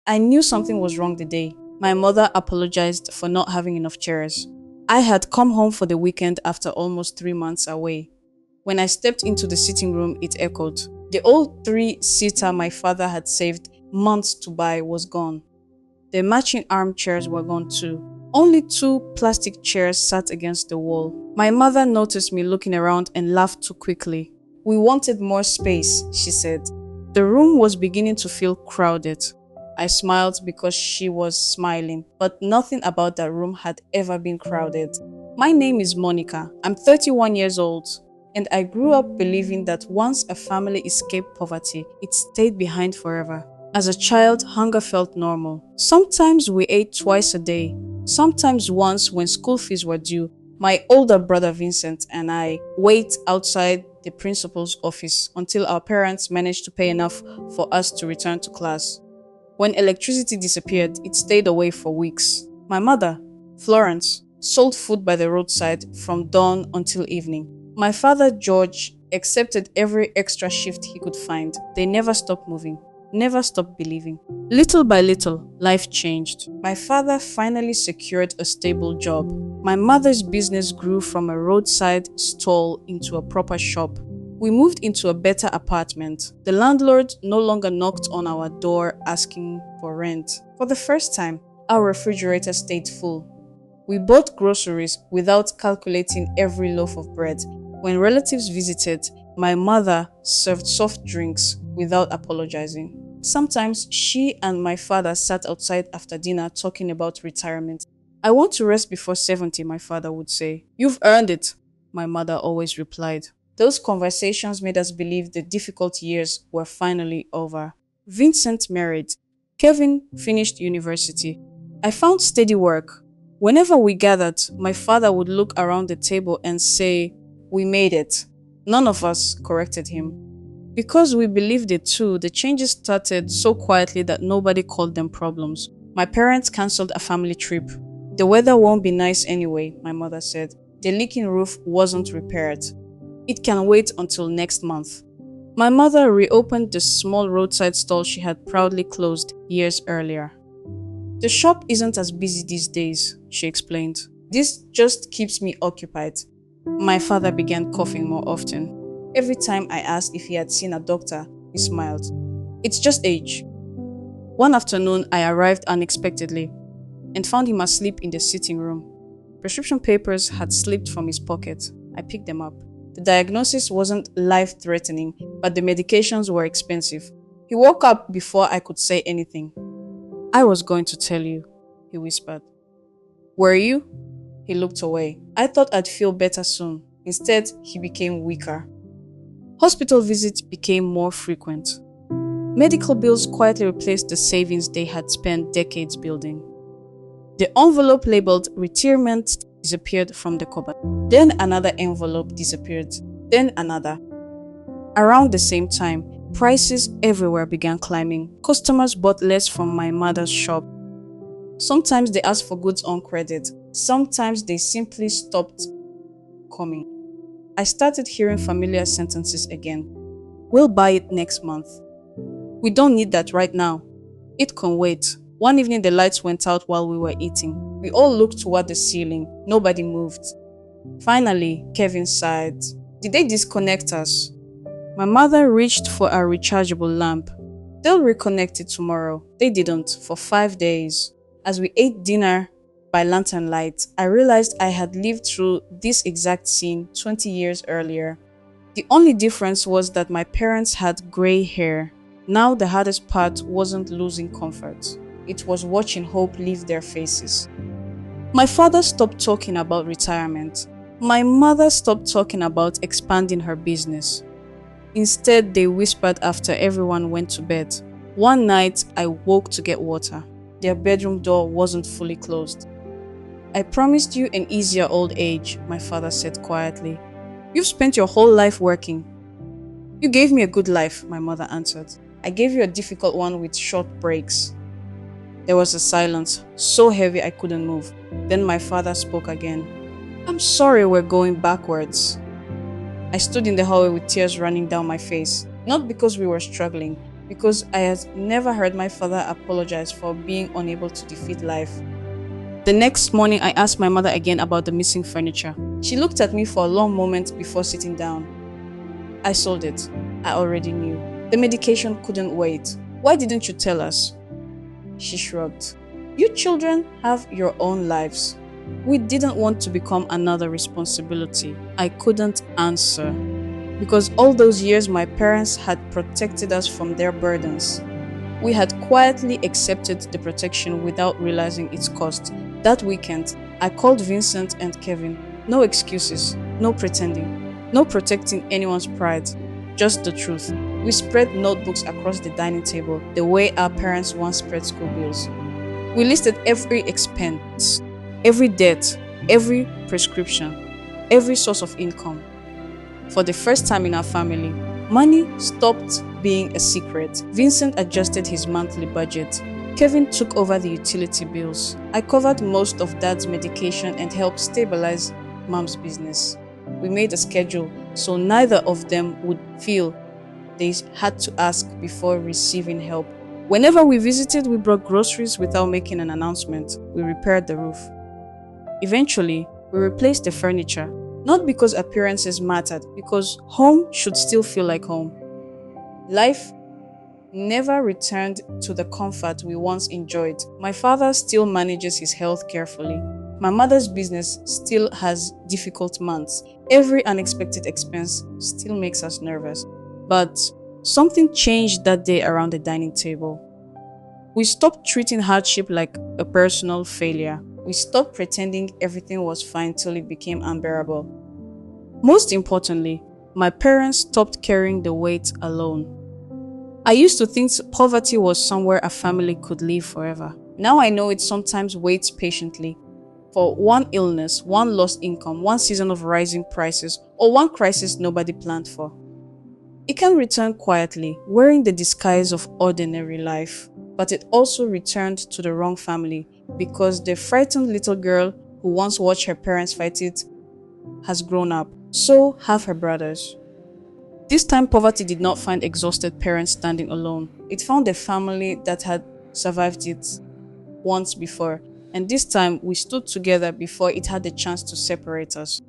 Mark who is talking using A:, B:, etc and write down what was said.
A: I knew something was wrong the day. My mother apologized for not having enough chairs. I had come home for the weekend after almost 3 months away. When I stepped into the sitting room, it echoed. The old three-seater my father had saved months to buy was gone. The matching armchairs were gone too. Only two plastic chairs sat against the wall. My mother noticed me looking around and laughed too quickly. "We wanted more space," she said. The room was beginning to feel crowded. I smiled because she was smiling, but nothing about that room had ever been crowded. My name is Monica. I'm 31 years old, and I grew up believing that once a family escaped poverty, it stayed behind forever. As a child, hunger felt normal. Sometimes we ate twice a day. Sometimes once when school fees were due, my older brother Vincent and I wait outside the principal's office until our parents managed to pay enough for us to return to class. When electricity disappeared, it stayed away for weeks. My mother, Florence, sold food by the roadside from dawn until evening. My father, George, accepted every extra shift he could find. They never stopped moving, never stopped believing. Little by little, life changed. My father finally secured a stable job. My mother's business grew from a roadside stall into a proper shop. We moved into a better apartment. The landlord no longer knocked on our door asking for rent. For the first time, our refrigerator stayed full. We bought groceries without calculating every loaf of bread. When relatives visited, my mother served soft drinks without apologizing. Sometimes she and my father sat outside after dinner talking about retirement. "I want to rest before 70, my father would say. "You've earned it," my mother always replied. Those conversations made us believe the difficult years were finally over. Vincent married. Kevin finished university. I found steady work. Whenever we gathered, my father would look around the table and say, "We made it." None of us corrected him. Because we believed it too, the changes started so quietly that nobody called them problems. My parents cancelled a family trip. "The weather won't be nice anyway," my mother said. The leaking roof wasn't repaired. "It can wait until next month." My mother reopened the small roadside stall she had proudly closed years earlier. "The shop isn't as busy these days," she explained. "This just keeps me occupied." My father began coughing more often. Every time I asked if he had seen a doctor, he smiled. "It's just age." One afternoon, I arrived unexpectedly and found him asleep in the sitting room. Prescription papers had slipped from his pocket. I picked them up. The diagnosis wasn't life-threatening, but the medications were expensive. He woke up before I could say anything. "I was going to tell you," he whispered. "Were you?" He looked away. I thought I'd feel better soon. Instead, he became weaker. Hospital visits became more frequent. Medical bills quietly replaced the savings they had spent decades building. The envelope labeled retirement disappeared from the cupboard. Then another envelope disappeared. Then another. Around the same time, prices everywhere began climbing. Customers bought less from my mother's shop. Sometimes they asked for goods on credit. Sometimes they simply stopped coming. I started hearing familiar sentences again. "We'll buy it next month." "We don't need that right now." "It can wait." One evening the lights went out while we were eating. We all looked toward the ceiling. Nobody moved. Finally, Kevin sighed. "Did they disconnect us?" My mother reached for a rechargeable lamp. "They'll reconnect it tomorrow." They didn't, for 5 days. As we ate dinner by lantern light, I realized I had lived through this exact scene 20 years earlier. The only difference was that my parents had gray hair. Now the hardest part wasn't losing comfort. It was watching hope leave their faces. My father stopped talking about retirement. My mother stopped talking about expanding her business. Instead, they whispered after everyone went to bed. One night, I woke to get water. Their bedroom door wasn't fully closed. "I promised you an easier old age," my father said quietly. "You've spent your whole life working." "You gave me a good life," my mother answered. "I gave you a difficult one with short breaks." There was a silence, so heavy I couldn't move. Then my father spoke again. "I'm sorry we're going backwards." I stood in the hallway with tears running down my face, not because we were struggling, because I had never heard my father apologize for being unable to defeat life. The next morning, I asked my mother again about the missing furniture. She looked at me for a long moment before sitting down. I sold it. I already knew. The medication couldn't wait. Why didn't you tell us? She shrugged. You children have your own lives. We didn't want to become another responsibility. I couldn't answer. Because all those years my parents had protected us from their burdens. We had quietly accepted the protection without realizing its cost. That weekend, I called Vincent and Kevin. No excuses, no pretending, no protecting anyone's pride, just the truth. We spread notebooks across the dining table the way our parents once spread school bills. We listed every expense, every debt, every prescription, every source of income. For the first time in our family, money stopped being a secret. Vincent adjusted his monthly budget. Kevin took over the utility bills. I covered most of Dad's medication and helped stabilize Mom's business. We made a schedule so neither of them would feel they had to ask before receiving help. Whenever we visited, we brought groceries without making an announcement. We repaired the roof. Eventually, we replaced the furniture. Not because appearances mattered, because home should still feel like home. Life never returned to the comfort we once enjoyed. My father still manages his health carefully. My mother's business still has difficult months. Every unexpected expense still makes us nervous. But something changed that day around the dining table. We stopped treating hardship like a personal failure. We stopped pretending everything was fine till it became unbearable. Most importantly, my parents stopped carrying the weight alone. I used to think poverty was somewhere a family could live forever. Now I know it sometimes waits patiently for one illness, one lost income, one season of rising prices, or one crisis nobody planned for. It can return quietly, wearing the disguise of ordinary life, but it also returned to the wrong family because the frightened little girl who once watched her parents fight it has grown up. So have her brothers. This time, poverty did not find exhausted parents standing alone. It found a family that had survived it once before, and this time we stood together before it had the chance to separate us.